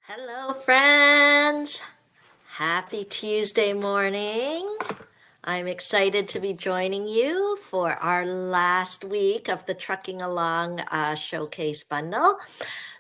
Hello, friends. Happy Tuesday morning. I'm excited to be joining you for our last week of the Trucking Along Showcase Bundle.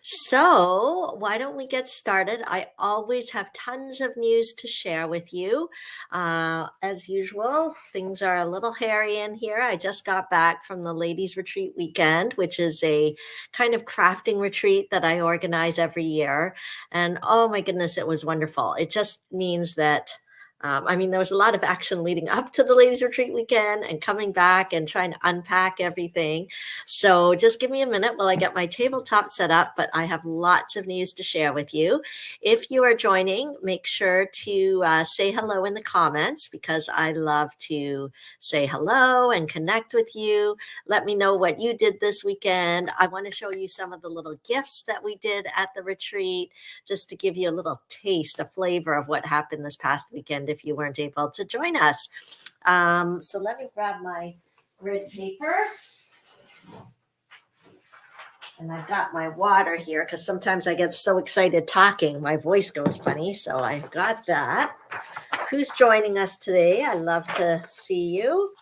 So why don't we get started? I always have tons of news to share with you. As usual, things are a little hairy in here. I just got back from the Ladies Retreat weekend, which is a kind of crafting retreat that I organize every year. And oh my goodness, it was wonderful. It just means that there was a lot of action leading up to the ladies retreat weekend and coming back and trying to unpack everything. So just give me a minute while I get my tabletop set up, but I have lots of news to share with you. If you are joining, make sure to say hello in the comments because I love to say hello and connect with you. Let me know what you did this weekend. I want to show you some of the little gifts that we did at the retreat, just to give you a little taste, a flavor of what happened this past weekend if you weren't able to join us. So let me grab my grid paper. And I've got my water here because sometimes I get so excited talking, my voice goes funny. So I've got that. Who's joining us today? I love to see you.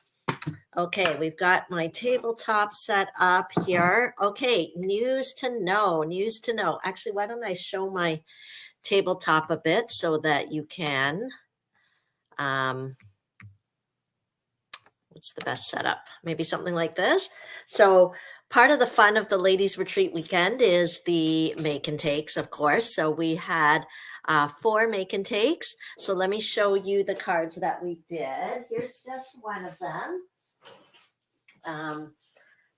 Okay, we've got my tabletop set up here. Okay, news to know. Actually, why don't I show my tabletop a bit so that you can, what's the best setup? Maybe something like this. So part of the fun of the ladies retreat weekend is the make and takes, of course. So we had 4 make and takes. So let me show you the cards that we did. Here's just one of them.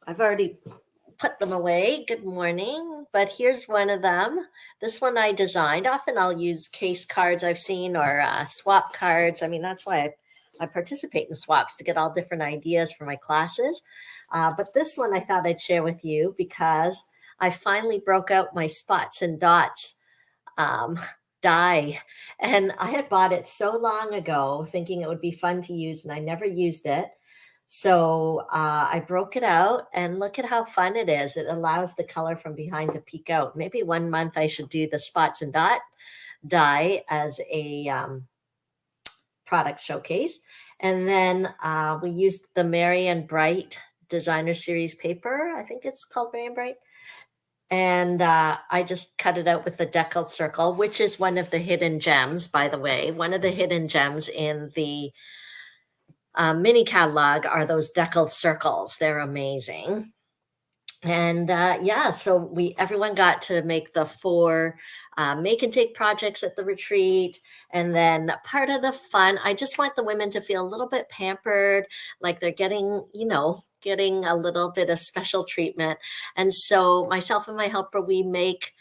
I've already put them away. Good morning. But here's one of them. This one I designed. Often I'll use case cards I've seen or swap cards. I mean, that's why I participate in swaps, to get all different ideas for my classes. But this one I thought I'd share with you because I finally broke out my spots and dots die. And I had bought it so long ago thinking it would be fun to use, and I never used it. So I broke it out, and look at how fun it is. It allows the color from behind to peek out. Maybe one month I should do the spots and dot die as a product showcase. And then we used the Merry and Bright designer series paper. I think it's called Merry and Bright. And I just cut it out with the deckled circle, which is one of the hidden gems, by the way. One of the hidden gems in the mini catalog are those deckled circles. They're amazing. And so everyone got to make the 4 make and take projects at the retreat. And then part of the fun, I just want the women to feel a little bit pampered, like they're getting a little bit of special treatment. And so myself and my helper, we make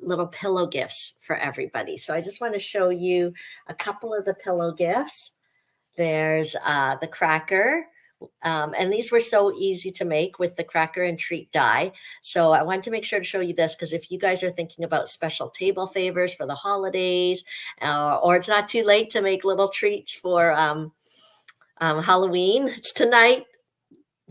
little pillow gifts for everybody. So I just want to show you a couple of the pillow gifts. There's the cracker. And these were so easy to make with the cracker and treat die. So I wanted to make sure to show you this because if you guys are thinking about special table favors for the holidays, or it's not too late to make little treats for Halloween, it's tonight,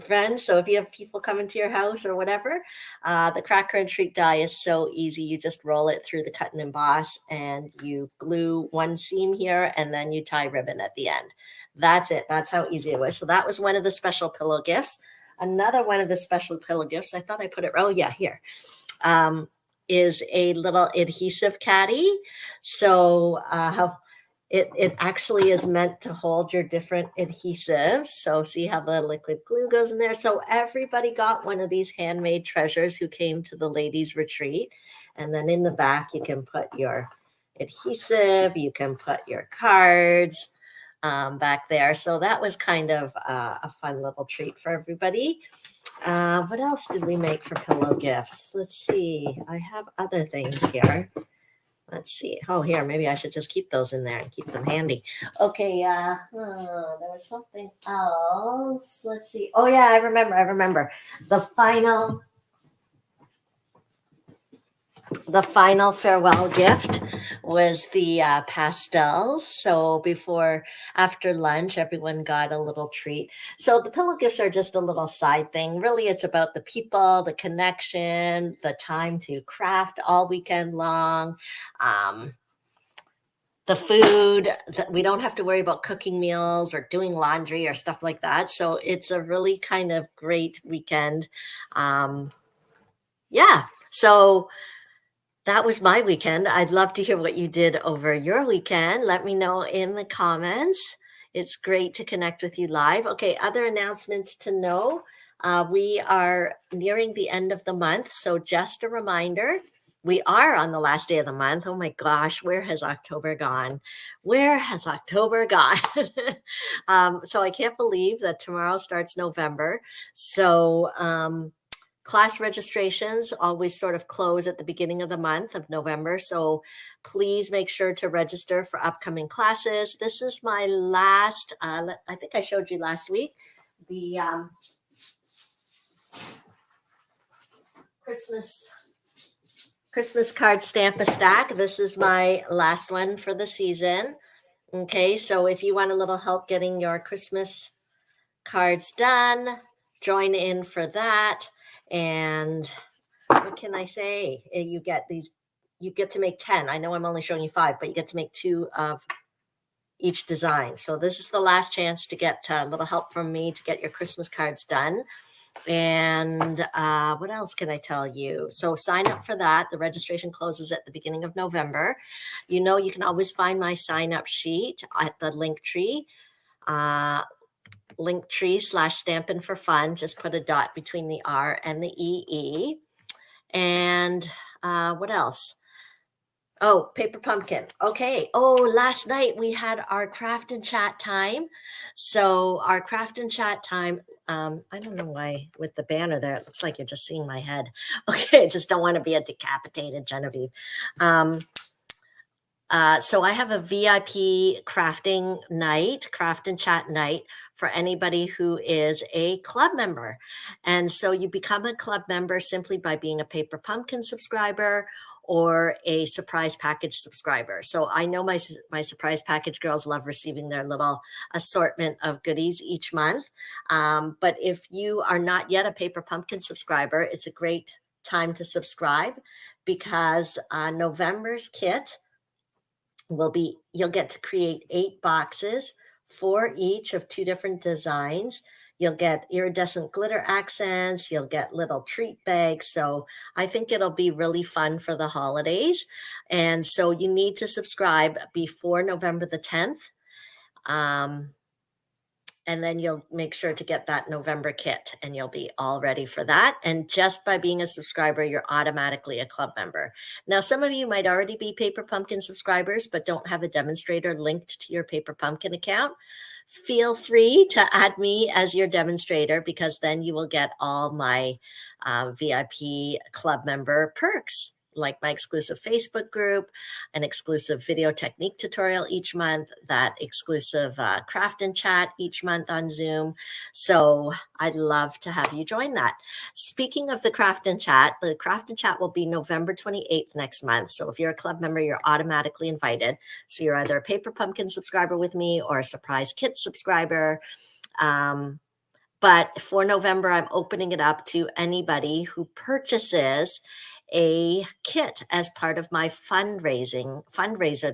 friends. So if you have people coming to your house or whatever, the cracker and treat die is so easy. You just roll it through the cut and emboss, and you glue one seam here, and then you tie ribbon at the end. That's it. That's how easy it was. So that was one of the special pillow gifts. Another one of the special pillow gifts, I thought I put it, oh yeah, here, is a little adhesive caddy. So it actually is meant to hold your different adhesives. So see how the liquid glue goes in there. So everybody got one of these handmade treasures who came to the ladies retreat. And then in the back, you can put your adhesive, you can put your cards back there. So that was kind of a fun little treat for everybody. What else did we make for pillow gifts? Let's see. I have other things here. Let's see. Oh, here, maybe I should just keep those in there and keep them handy. Okay, there was something else. Let's see. Oh, yeah, I remember. The final the final farewell gift was the pastels. So after lunch, everyone got a little treat. So the pillow gifts are just a little side thing. Really, it's about the people, the connection, the time to craft all weekend long. The food that we don't have to worry about cooking meals or doing laundry or stuff like that. So it's a really kind of great weekend. Um, yeah. So that was my weekend. I'd love to hear what you did over your weekend. Let me know in the comments. It's great to connect with you live. Okay, other announcements to know. We are nearing the end of the month. So just a reminder, we are on the last day of the month. Oh my gosh, where has October gone? Where has October gone? So I can't believe that tomorrow starts November. So class registrations always sort of close at the beginning of the month of November. So please make sure to register for upcoming classes. This is my last, I think I showed you last week, the Christmas card stamp a stack. This is my last one for the season. Okay, so if you want a little help getting your Christmas cards done, join in for that. And what can I say? You get to make 10. I know I'm only showing you 5, but you get to make 2 of each design. So this is the last chance to get a little help from me to get your Christmas cards done. And what else can I tell you? So sign up for that. The registration closes at the beginning of November. You know, you can always find my sign up sheet at the Linktree. Linktree/Stampin4fun. Just put a dot between the R and the EE. And what else? Oh, paper pumpkin. Okay. Oh, last night we had our craft and chat time. So our craft and chat time, I don't know why with the banner there, it looks like you're just seeing my head. Okay. I just don't want to be a decapitated Genevieve. So I have a VIP crafting night, craft and chat night for anybody who is a club member. And so you become a club member simply by being a Paper Pumpkin subscriber or a surprise package subscriber. So I know my surprise package girls love receiving their little assortment of goodies each month. But if you are not yet a Paper Pumpkin subscriber, it's a great time to subscribe because November's kit you'll get to create 8 boxes, 4 each of 2 different designs. You'll get iridescent glitter accents. You'll get little treat bags. So I think it'll be really fun for the holidays. And so you need to subscribe before November the 10th. And then you'll make sure to get that November kit and you'll be all ready for that. And just by being a subscriber, you're automatically a club member. Now, some of you might already be Paper Pumpkin subscribers, but don't have a demonstrator linked to your Paper Pumpkin account. Feel free to add me as your demonstrator because then you will get all my VIP club member perks, like my exclusive Facebook group, an exclusive video technique tutorial each month, that exclusive craft and chat each month on Zoom. So I'd love to have you join that. Speaking of the craft and chat will be November 28th next month. So if you're a club member, you're automatically invited. So you're either a Paper Pumpkin subscriber with me or a Surprise Kit subscriber. But for November, I'm opening it up to anybody who purchases a kit as part of my fundraiser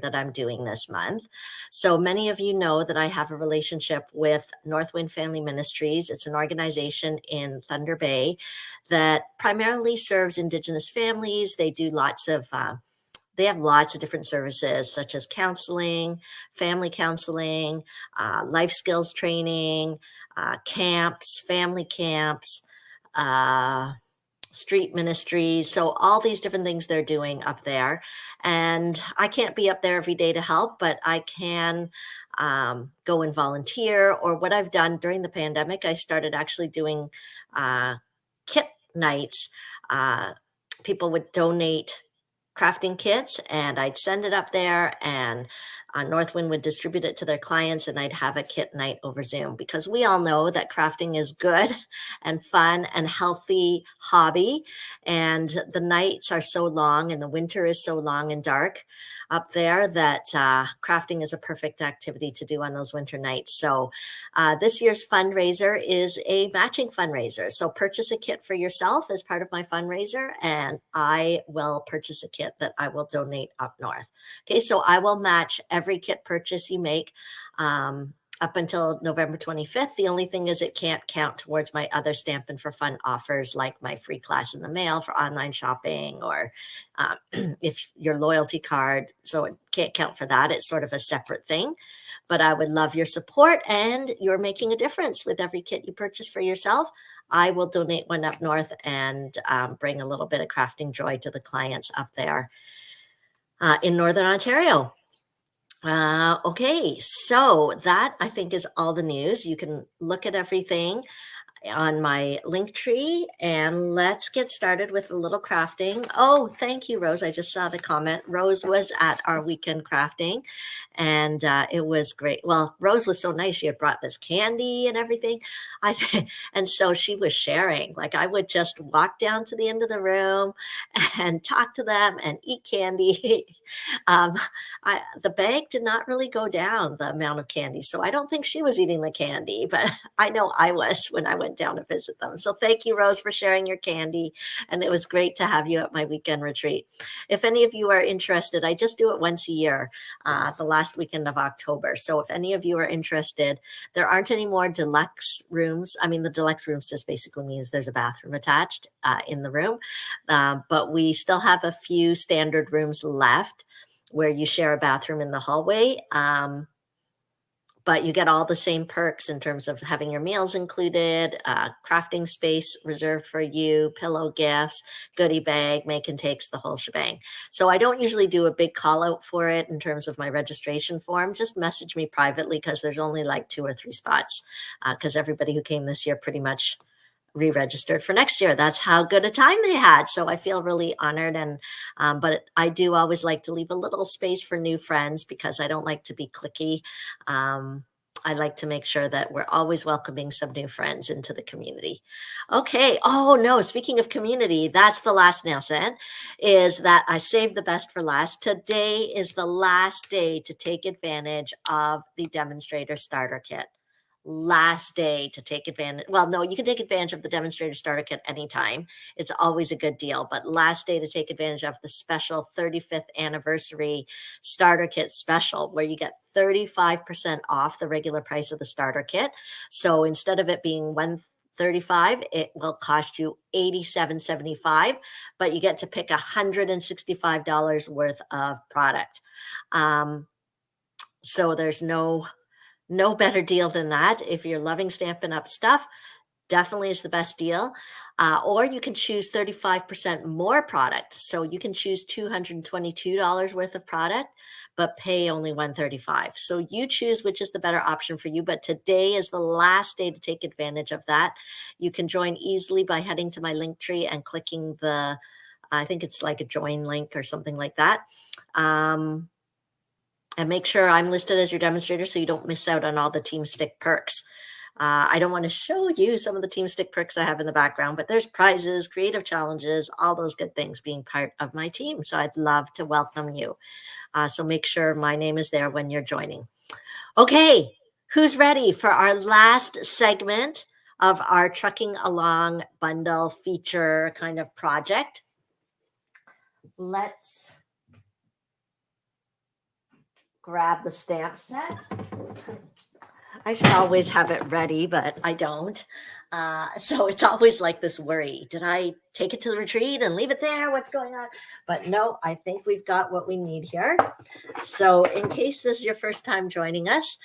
that I'm doing this month. So many of you know that I have a relationship with Northwind Family Ministries. It's an organization in Thunder Bay that primarily serves Indigenous families. They do they have lots of different services such as counseling, family counseling, life skills training, camps, family camps, street ministries. So all these different things they're doing up there. And I can't be up there every day to help, but I can go and volunteer. Or what I've done during the pandemic, I started actually doing kit nights. People would donate crafting kits and I'd send it up there and Northwind would distribute it to their clients, and I'd have a kit night over Zoom, because we all know that crafting is good and fun and healthy hobby. And the nights are so long and the winter is so long and dark up there that crafting is a perfect activity to do on those winter nights. So this year's fundraiser is a matching fundraiser. So purchase a kit for yourself as part of my fundraiser, and I will purchase a kit that I will donate up north. Okay, so I will match every kit purchase you make up until November 25th. The only thing is it can't count towards my other Stampin' for Fun offers, like my free class in the mail for online shopping, or if your loyalty card. So it can't count for that. It's sort of a separate thing. But I would love your support, and you're making a difference with every kit you purchase for yourself. I will donate one up north and bring a little bit of crafting joy to the clients up there in Northern Ontario. Okay, so that I think is all the news. You can look at everything on my link tree, and let's get started with a little crafting. Oh, thank you, Rose. I just saw the comment. Rose was at our weekend crafting, and it was great. Well, Rose was so nice. She had brought this candy and everything. And so she was sharing. Like, I would just walk down to the end of the room and talk to them and eat candy. um, the bag did not really go down, the amount of candy. So I don't think she was eating the candy, but I know I was when I went down to visit them. So thank you, Rose, for sharing your candy. And it was great to have you at my weekend retreat. If any of you are interested, I just do it once a year, the last weekend of October. So if any of you are interested, there aren't any more deluxe rooms. I mean, the deluxe rooms just basically means there's a bathroom attached in the room. But we still have a few standard rooms left where you share a bathroom in the hallway. But you get all the same perks in terms of having your meals included, crafting space reserved for you, pillow gifts, goodie bag, make and takes, the whole shebang. So I don't usually do a big call out for it in terms of my registration form. Just message me privately, because there's only like 2 or 3 spots, because everybody who came this year pretty much re-registered for next year. That's how good a time they had. So I feel really honored. And but I do always like to leave a little space for new friends, because I don't like to be cliquey. I like to make sure that we're always welcoming some new friends into the community. Okay. Oh no, speaking of community, that's the last announcement, is that I saved the best for last. Today is the last day to take advantage of the demonstrator starter kit. Last day to take advantage. Well, no, you can take advantage of the demonstrator starter kit anytime. It's always a good deal, but last day to take advantage of the special 35th anniversary starter kit special, where you get 35% off the regular price of the starter kit. So instead of it being $135, it will cost you $87.75, but you get to pick $165 worth of product. So there's no better deal than that. If you're loving Stampin' Up stuff, definitely is the best deal. Or you can choose 35% more product. So you can choose $222 worth of product, but pay only $135. So you choose which is the better option for you. But today is the last day to take advantage of that. You can join easily by heading to my link tree and clicking the, I think it's like a join link or something like that. And make sure I'm listed as your demonstrator so you don't miss out on all the Team Stick perks. I don't want to show you some of the Team Stick perks I have in the background, but there's prizes, creative challenges, all those good things being part of my team. So I'd love to welcome you. So make sure my name is there when you're joining. Okay, who's ready for our last segment of our Trucking Along bundle feature kind of project? Let's grab the stamp set. I should always have it ready, but I don't. So it's always like this worry. Did I take it to the retreat and leave it there? What's going on? But no, I think we've got what we need here. So in case this is your first time joining us,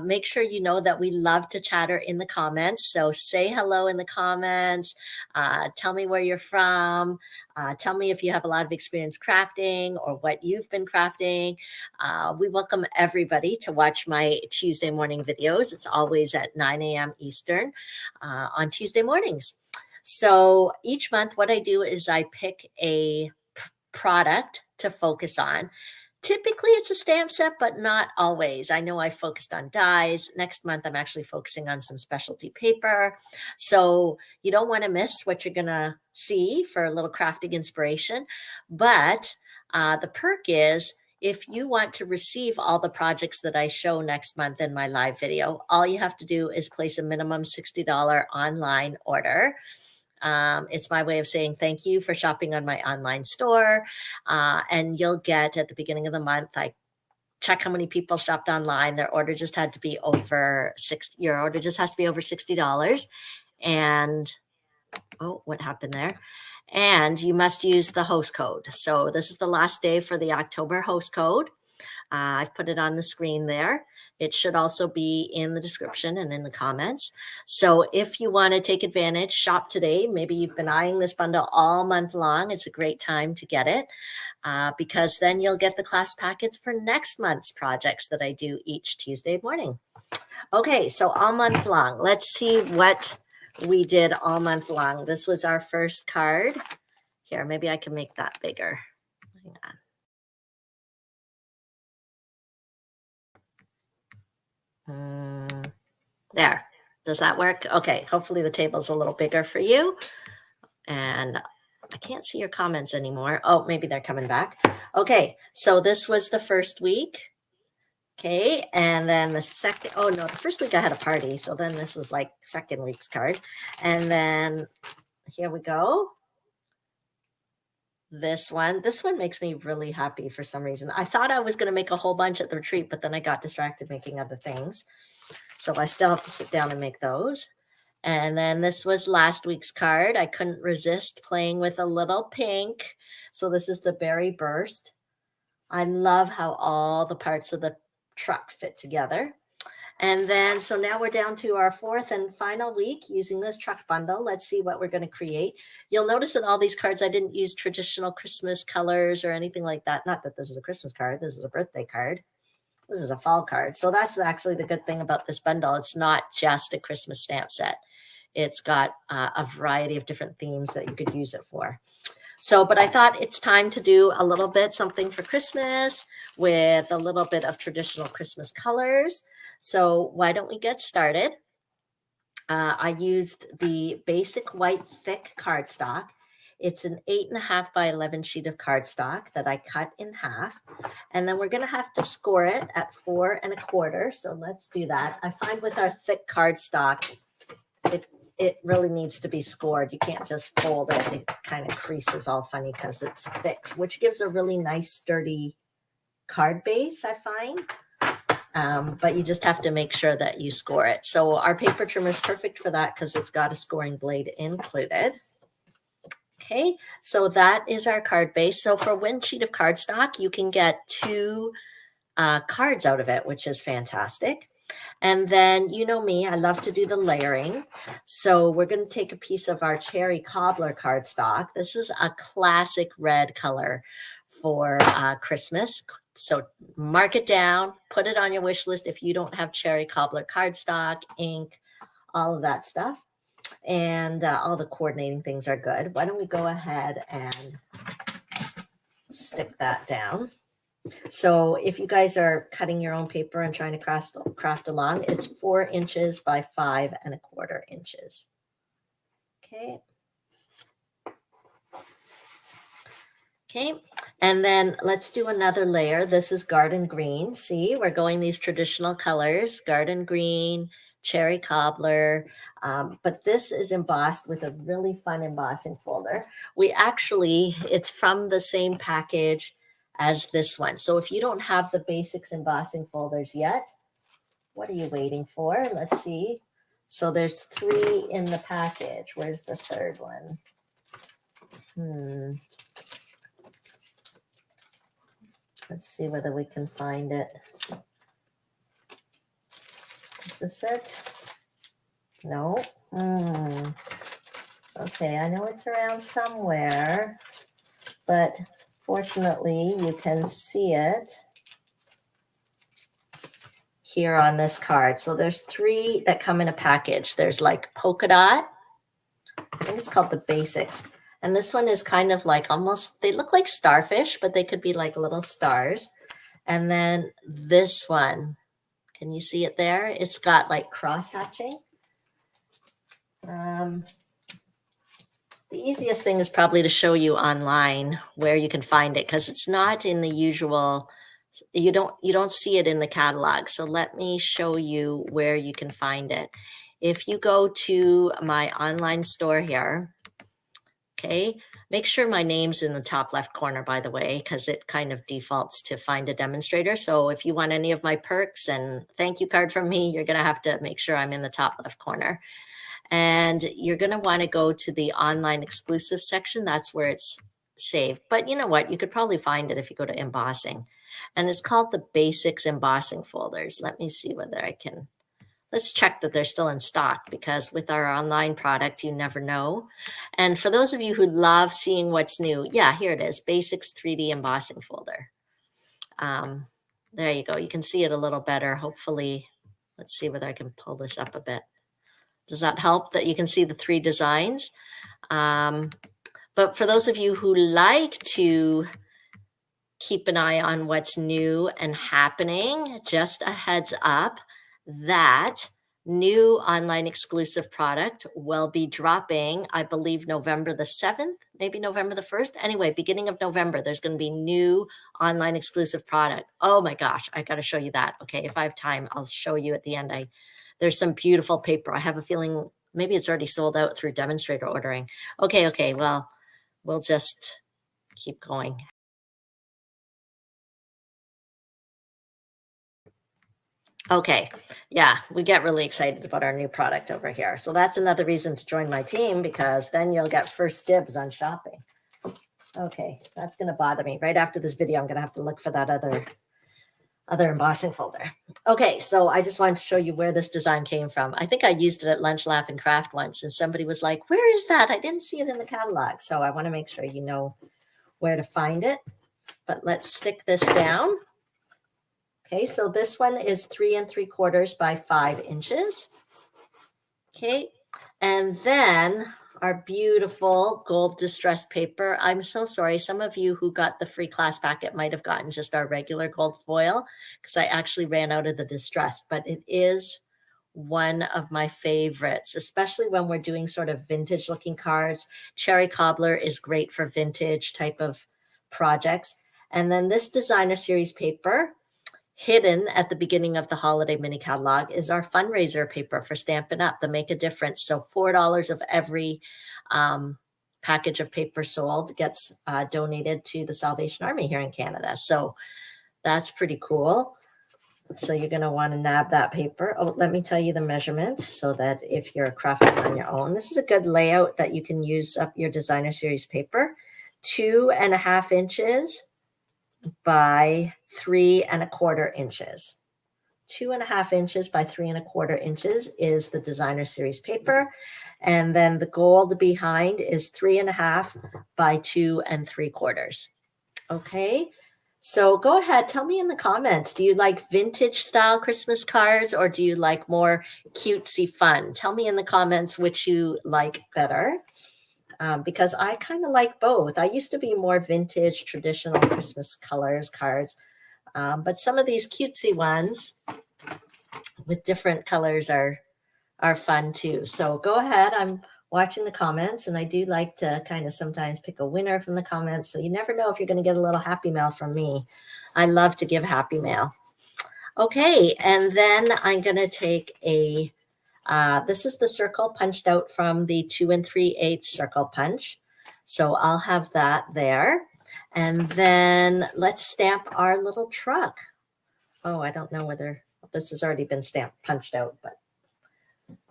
make sure you know that we love to chatter in the comments. So say hello in the comments. Tell me where you're from. Tell me if you have a lot of experience crafting or what you've been crafting. We welcome everybody to watch my Tuesday morning videos. It's always at 9 a.m. Eastern on Tuesday mornings. So each month, what I do is I pick a product to focus on. Typically, it's a stamp set, but not always. I know I focused on dies. Next month, I'm actually focusing on some specialty paper. So you don't want to miss what you're going to see for a little crafting inspiration. But the perk is if you want to receive all the projects that I show next month in my live video, all you have to do is place a minimum $60 online order. It's my way of saying thank you for shopping on my online store. And you'll get at the beginning of the month, I check how many people shopped online. Their order just had to be over your order just has to be over $60. And oh, what happened there? And you must use the host code. So this is the last day for the October host code. I've put it on the screen there. It should also be in the description and in the comments. So if you want to take advantage, shop today. Maybe you've been eyeing this bundle all month long. It's a great time to get it because then you'll get the class packets for next month's projects that I do each Tuesday morning. Okay, so all month long. Let's see what we did all month long. This was our first card. Here, maybe I can make that bigger. Hang on. There. Does that work? Okay. Hopefully the table's a little bigger for you. And I can't see your comments anymore. Oh, maybe they're coming back. Okay. So this was the first week. Okay. And then the second, oh no, the first week I had a party. So then this was like second week's card. And then here we go. This one makes me really happy for some reason. I thought I was going to make a whole bunch at the retreat, but then I got distracted making other things. So I still have to sit down and make those. And then this was last week's card. I couldn't resist playing with a little pink. So this is the Berry Burst. I love how all the parts of the truck fit together. And then, so now we're down to our fourth and final week using this truck bundle. Let's see what we're going to create. You'll notice in all these cards, I didn't use traditional Christmas colors or anything like that. Not that this is a Christmas card. This is a birthday card. This is a fall card. So that's actually the good thing about this bundle. It's not just a Christmas stamp set. It's got a variety of different themes that you could use it for. So, but I thought it's time to do a little bit something for Christmas with a little bit of traditional Christmas colors. So why don't we get started? I used the basic white thick cardstock. It's an 8.5 by 11 sheet of cardstock that I cut in half. And then we're going to have to score it at 4 1/4. So let's do that. I find with our thick cardstock, it really needs to be scored. You can't just fold it. It kind of creases all funny because it's thick, which gives a really nice sturdy card base, I find. But you just have to make sure that you score it. So our paper trimmer is perfect for that because it's got a scoring blade included. Okay, so that is our card base. So for one sheet of cardstock, you can get 2 cards out of it, which is fantastic. And then, you know me, I love to do the layering. So we're going to take a piece of our cherry cobbler cardstock. This is a classic red color for Christmas. So mark it down, put it on your wish list if you don't have cherry cobbler cardstock, ink, all of that stuff. And all the coordinating things are good. Why don't we go ahead and stick that down? So if you guys are cutting your own paper and trying to craft along, it's 4 inches by 5 1/4 inches. Okay. Okay. And then let's do another layer. This is garden green. See, we're going these traditional colors, garden green, cherry cobbler, but this is embossed with a really fun embossing folder. It's from the same package as this one. So if you don't have the basics embossing folders yet, what are you waiting for? Let's see. So there's 3 in the package. Where's the third one? Let's see whether we can find it. Is this it? No. Okay, I know it's around somewhere, but fortunately you can see it here on this card. So there's 3 that come in a package. There's like polka dot. I think it's called the basics. And this one is kind of like almost, they look like starfish, but they could be like little stars. And then this one, can you see it there? It's got like cross hatching. The easiest thing is probably to show you online where you can find it, because it's not in the usual, you don't see it in the catalog. So let me show you where you can find it. If you go to my online store here, okay, make sure my name's in the top left corner, by the way, because it kind of defaults to find a demonstrator. So if you want any of my perks and thank you card from me, you're going to have to make sure I'm in the top left corner. And you're going to want to go to the online exclusive section. That's where it's saved. But you know what? You could probably find it if you go to embossing. And it's called the basics embossing folders. Let me see whether I can. Let's check that they're still in stock, because with our online product, you never know. And for those of you who love seeing what's new, yeah, here it is, Basics 3D Embossing Folder. There you go. You can see it a little better. Hopefully, let's see whether I can pull this up a bit. Does that help that you can see the 3 designs? But for those of you who like to keep an eye on what's new and happening, just a heads up that new online exclusive product will be dropping, I believe, November the 7th, maybe November the 1st. Anyway, beginning of November, there's going to be new online exclusive product. Oh my gosh, I got to show you that. Okay, if I have time, I'll show you at the end. There's some beautiful paper. I have a feeling maybe it's already sold out through demonstrator ordering. Okay, well, we'll just keep going. Okay, yeah, we get really excited about our new product over here. So that's another reason to join my team, because then you'll get first dibs on shopping. Okay, that's going to bother me. Right after this video, I'm going to have to look for that other embossing folder. Okay, so I just wanted to show you where this design came from. I think I used it at Lunch, Laugh, and Craft once, and somebody was like, where is that? I didn't see it in the catalog. So I want to make sure you know where to find it. But let's stick this down. Okay, so this one is 3 3/4 by 5 inches. Okay, and then our beautiful gold distressed paper. I'm so sorry. Some of you who got the free class packet might have gotten just our regular gold foil, because I actually ran out of the distressed, but it is one of my favorites, especially when we're doing sort of vintage looking cards. Cherry Cobbler is great for vintage type of projects. And then this designer series paper, hidden at the beginning of the holiday mini catalog, is our fundraiser paper for Stampin' Up, the Make a Difference. So $4 of every package of paper sold gets donated to the Salvation Army here in Canada. So that's pretty cool. So you're going to want to nab that paper. Oh, let me tell you the measurement so that if you're crafting on your own, this is a good layout that you can use up your designer series paper. 2.5 inches by 3 1/4 inches. 2.5 inches by 3 1/4 inches is the designer series paper. And then the gold behind is 3.5 by 2 3/4. Okay. So go ahead, tell me in the comments, do you like vintage style Christmas cards, or do you like more cutesy fun? Tell me in the comments which you like better. Because I kind of like both. I used to be more vintage, traditional Christmas colors cards, but some of these cutesy ones with different colors are fun too. So go ahead. I'm watching the comments, and I do like to kind of sometimes pick a winner from the comments. So you never know if you're going to get a little happy mail from me. I love to give happy mail. Okay, and then I'm going to take a this is the circle punched out from the 2 3/8 circle punch. So I'll have that there. And then let's stamp our little truck. Oh, I don't know whether this has already been punched out, but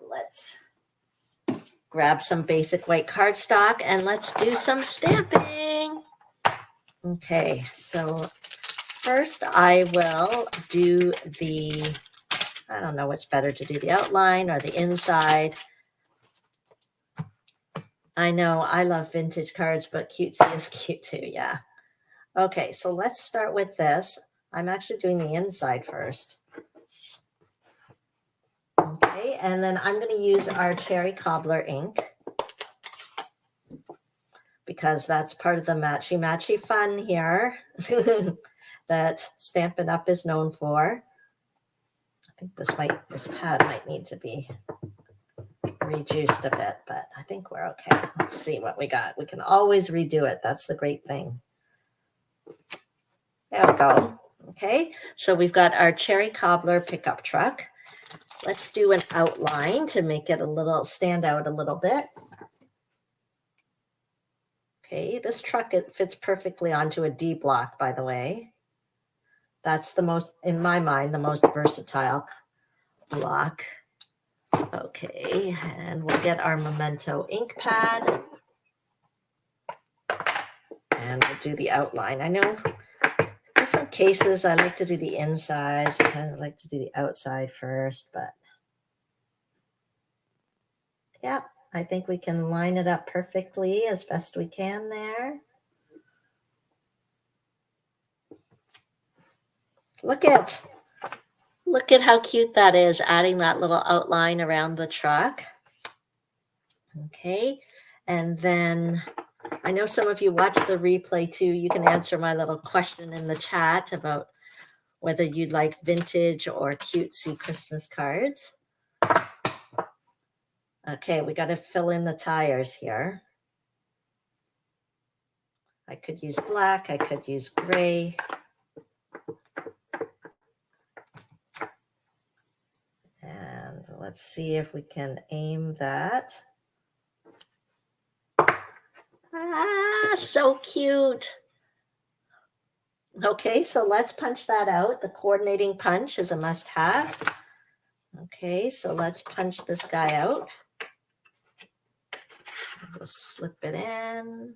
let's grab some basic white cardstock and let's do some stamping. Okay, so first I will do I don't know what's better to do, the outline or the inside. I know I love vintage cards, but cutesy is cute too. Yeah. Okay, so let's start with this. I'm actually doing the inside first. Okay, and then I'm going to use our Cherry Cobbler ink, because that's part of the matchy-matchy fun here. that Stampin' Up! Is known for. I think this pad might need to be rejuiced a bit, but I think we're okay. Let's see what we got. We can always redo it. That's the great thing. There we go. Okay, so we've got our cherry cobbler pickup truck. Let's do an outline to make it stand out a little bit. Okay, this truck, it fits perfectly onto a D block, by the way. That's the most, in my mind, the most versatile block. Okay, and we'll get our Memento ink pad. And we'll do the outline. I know different cases, I like to do the inside. Sometimes I like to do the outside first, but yeah, I think we can line it up perfectly as best we can there. Look at how cute that is, adding that little outline around the truck. Okay, and then I know some of you watch the replay too. You can answer my little question in the chat about whether you'd like vintage or cutesy Christmas cards. Okay, we got to fill in the tires here. I could use black, I could use gray. And let's see if we can aim that. Ah, so cute. Okay, so let's punch that out. The coordinating punch is a must-have. Okay, so let's punch this guy out. Just slip it in.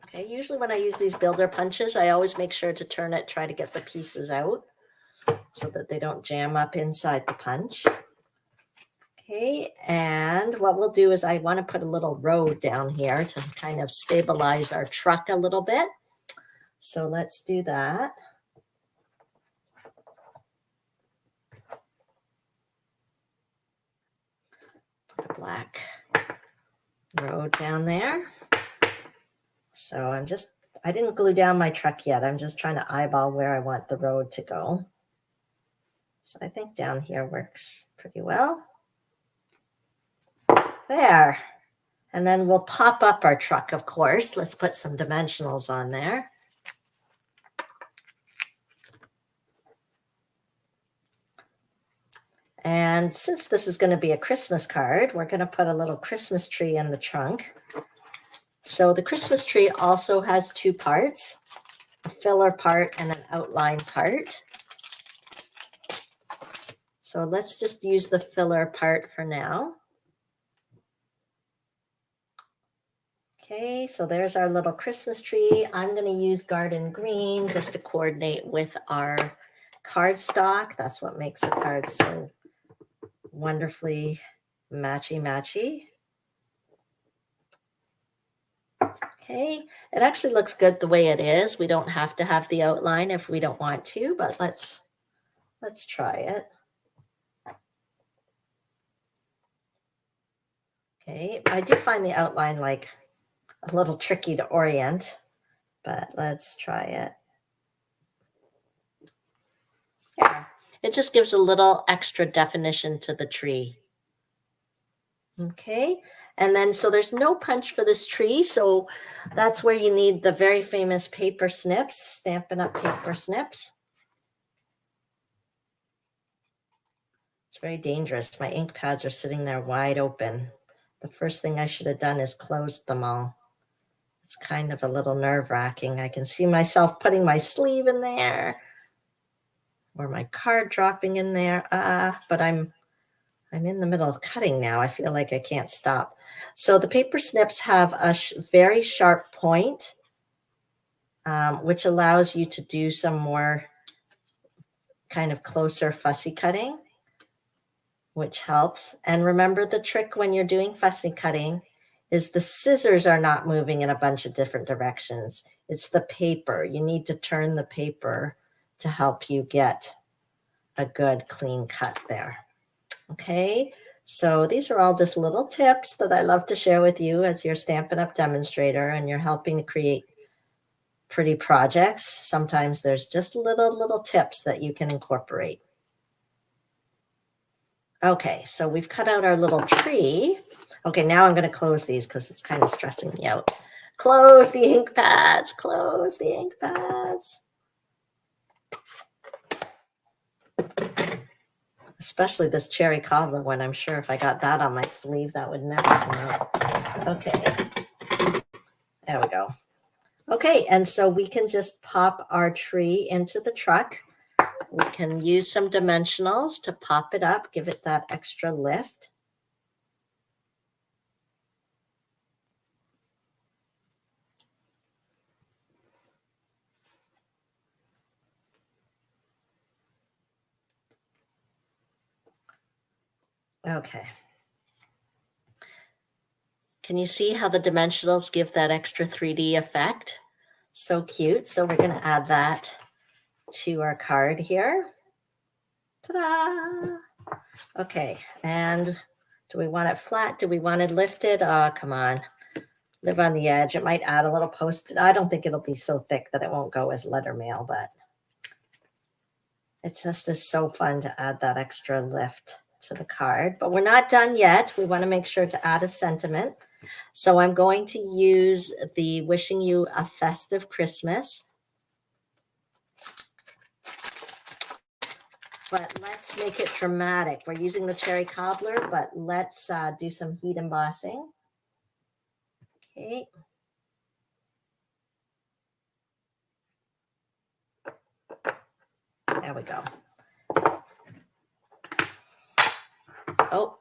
Okay, usually when I use these builder punches, I always make sure to turn it, try to get the pieces out so that they don't jam up inside the punch. Okay, and what we'll do is I want to put a little road down here to kind of stabilize our truck a little bit. So let's do that. Put a black road down there. So I didn't glue down my truck yet. I'm just trying to eyeball where I want the road to go. So I think down here works pretty well. There. And then we'll pop up our truck, of course. Let's put some dimensionals on there. And since this is going to be a Christmas card, we're going to put a little Christmas tree in the trunk. So the Christmas tree also has two parts, a filler part and an outline part. So let's just use the filler part for now. Okay, so there's our little Christmas tree. I'm going to use garden green just to coordinate with our cardstock. That's what makes the card so wonderfully matchy-matchy. Okay, it actually looks good the way it is. We don't have to have the outline if we don't want to, but let's try it. Okay, I do find the outline like a little tricky to orient, but let's try it. Yeah, it just gives a little extra definition to the tree. Okay, and then so there's no punch for this tree, so that's where you need the very famous paper snips, Stampin' Up! Paper snips. It's very dangerous. My ink pads are sitting there wide open. The first thing I should have done is closed them all. It's kind of a little nerve-wracking. I can see myself putting my sleeve in there or my card dropping in there. But I'm in the middle of cutting now. I feel like I can't stop. So the paper snips have a very sharp point, which allows you to do some more kind of closer fussy cutting, which helps. And remember, the trick when you're doing fussy cutting is the scissors are not moving in a bunch of different directions. It's the paper. You need to turn the paper to help you get a good clean cut there. Okay, So these are all just little tips that I love to share with you as your Stampin' Up! Demonstrator and you're helping to create pretty projects. Sometimes there's just little tips that you can incorporate. Okay, so we've cut out our little tree. Okay, now I'm going to close these because it's kind of stressing me out. Close the ink pads, close the ink pads. Especially this cherry cobbler one. I'm sure if I got that on my sleeve, that would never come out. Okay, there we go. Okay, and so we can just pop our tree into the truck. We can use some dimensionals to pop it up, give it that extra lift. Okay. Can you see how the dimensionals give that extra 3D effect? So cute. So we're going to add that to our card here. Ta-da! Okay, and do we want it flat? Do we want it lifted? Oh, come on. Live on the edge. It might add a little post. I don't think it'll be so thick that it won't go as letter mail, but it just is so fun to add that extra lift to the card. But we're not done yet. We want to make sure to add a sentiment. So I'm going to use the Wishing You a Festive Christmas. But let's make it dramatic. We're using the cherry cobbler, but let's do some heat embossing. Okay. There we go. Oh,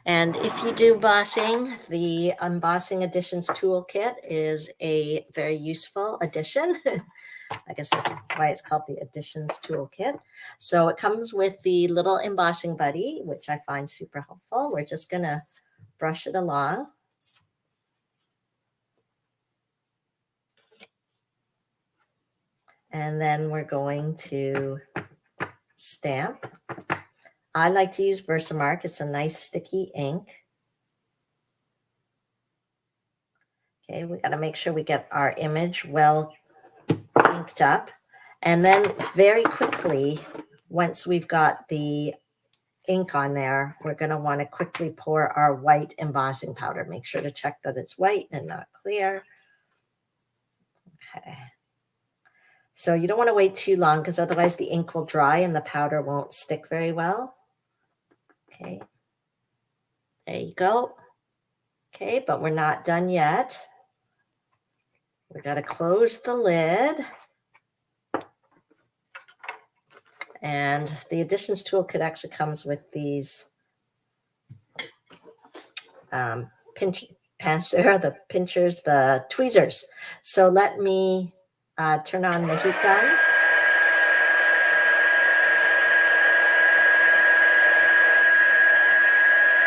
and if you do embossing, the Embossing Additions Toolkit is a very useful addition. I guess that's why it's called the Additions Toolkit. So it comes with the little embossing buddy, which I find super helpful. We're just going to brush it along. And then we're going to stamp. I like to use Versamark. It's a nice sticky ink. Okay, we got to make sure we get our image well inked up. And then very quickly, once we've got the ink on there, we're going to want to quickly pour our white embossing powder. Make sure to check that it's white and not clear. Okay. So you don't want to wait too long because otherwise the ink will dry and the powder won't stick very well. Okay. There you go. Okay, but we're not done yet. We got to close the lid. And the Additions Toolkit actually comes with these the pinchers, the tweezers. So let me turn on the heat gun.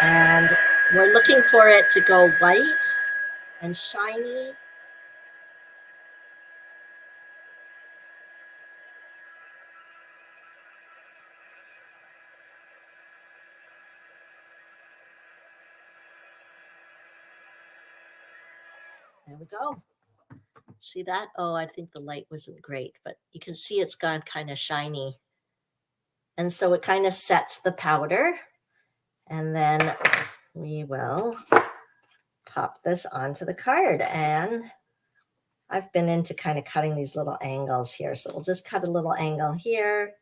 And we're looking for it to go white and shiny. There we go. See that? Oh, I think the light wasn't great, but you can see it's gone kind of shiny. And so it kind of sets the powder. And then we will pop this onto the card. And I've been into kind of cutting these little angles here. So we'll just cut a little angle here.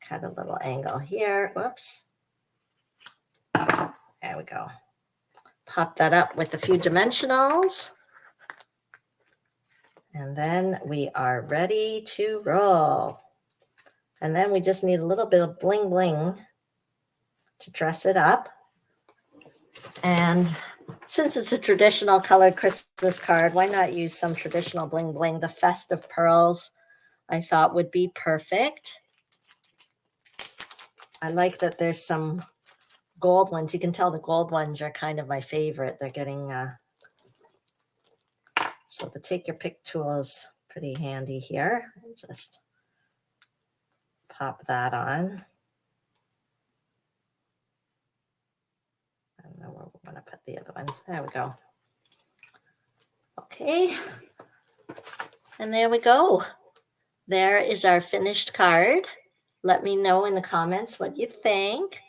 Cut a little angle here. Whoops. There we go. Pop that up with a few dimensionals. And then we are ready to roll. And then we just need a little bit of bling bling to dress it up. And since it's a traditional colored Christmas card, why not use some traditional bling bling? The festive pearls I thought would be perfect. I like that there's some gold ones. You can tell the gold ones are kind of my favorite. They're getting, so the take your pick tool is pretty handy here. Just pop that on. want to put the other one. There we go. Okay. And there we go. There is our finished card. Let me know in the comments what you think.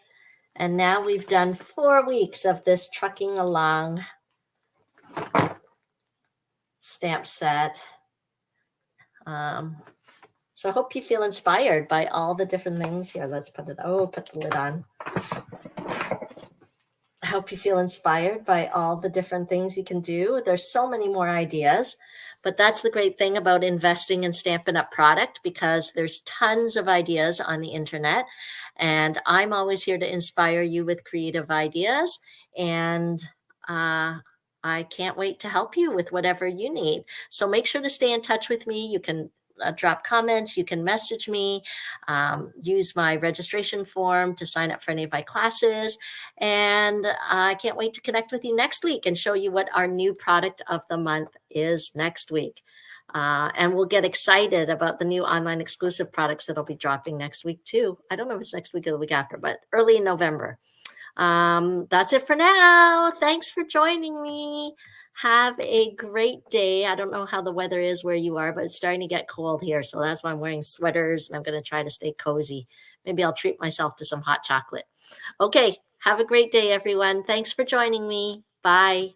And now we've done 4 weeks of this trucking along stamp set. So I hope you feel inspired by all the different things here. Let's put it, put the lid on. I hope you feel inspired by all the different things you can do. There's so many more ideas, but that's the great thing about investing in Stampin' Up! Product, because there's tons of ideas on the internet, and I'm always here to inspire you with creative ideas, and I can't wait to help you with whatever you need. So make sure to stay in touch with me. You can drop comments, you can message me, use my registration form to sign up for any of my classes. And I can't wait to connect with you next week and show you what our new product of the month is next week. And we'll get excited about the new online exclusive products that'll be dropping next week too. I don't know if it's next week or the week after, but early in November. That's it for now. Thanks for joining me. Have a great day. I don't know how the weather is where you are, but it's starting to get cold here. So that's why I'm wearing sweaters, and I'm going to try to stay cozy. Maybe I'll treat myself to some hot chocolate. Okay. Have a great day, everyone. Thanks for joining me. Bye.